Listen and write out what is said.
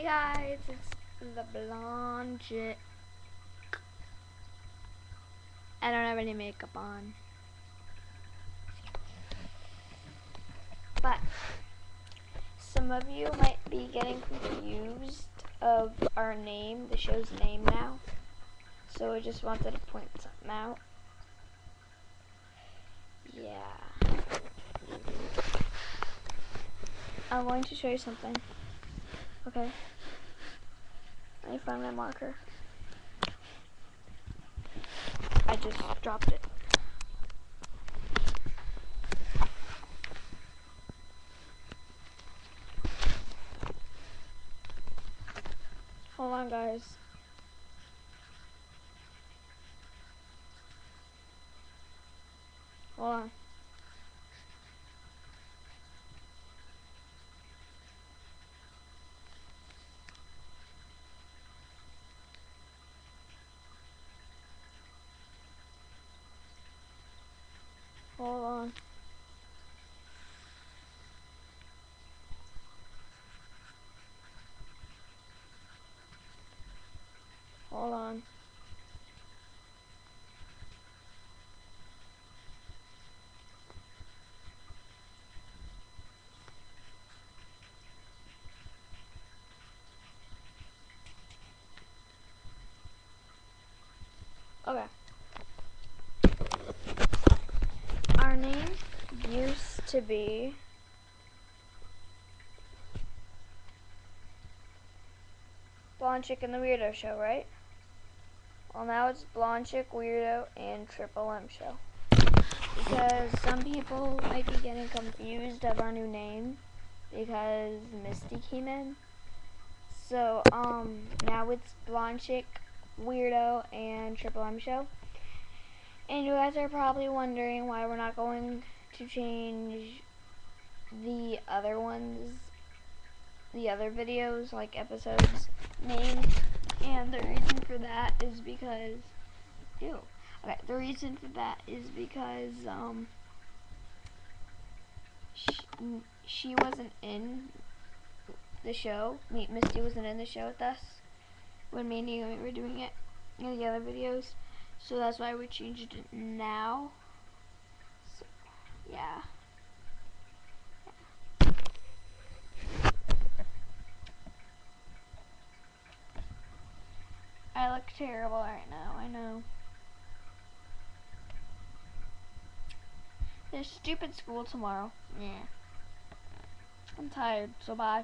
guys, it's the blonde chick. I don't have any makeup on. But some of you might be getting confused of our name, the show's name now. So I just wanted to point something out. Yeah. I'm going to show you something. Okay. Let me find my marker. I just dropped it. Hold on, guys. Hold on. Hold on. Hold on. Okay. Our name used to be Blonde Chick and the Weirdo Show, right? Well, now it's Blonde Chick, Weirdo, and Triple M Show. Because some people might be getting confused of our new name because Misty came in. So, now it's Blonde Chick, Weirdo, and Triple M Show. And you guys are probably wondering why we're not going to change the other ones, the other videos, like episodes, names. And the reason for that is because, the reason for that is because, she wasn't in the show. Misty wasn't in the show with us when me and Naomi were doing it in the other videos. So that's why we changed it now. So, yeah. I look terrible right now, I know. There's stupid school tomorrow. Yeah. I'm tired, so bye.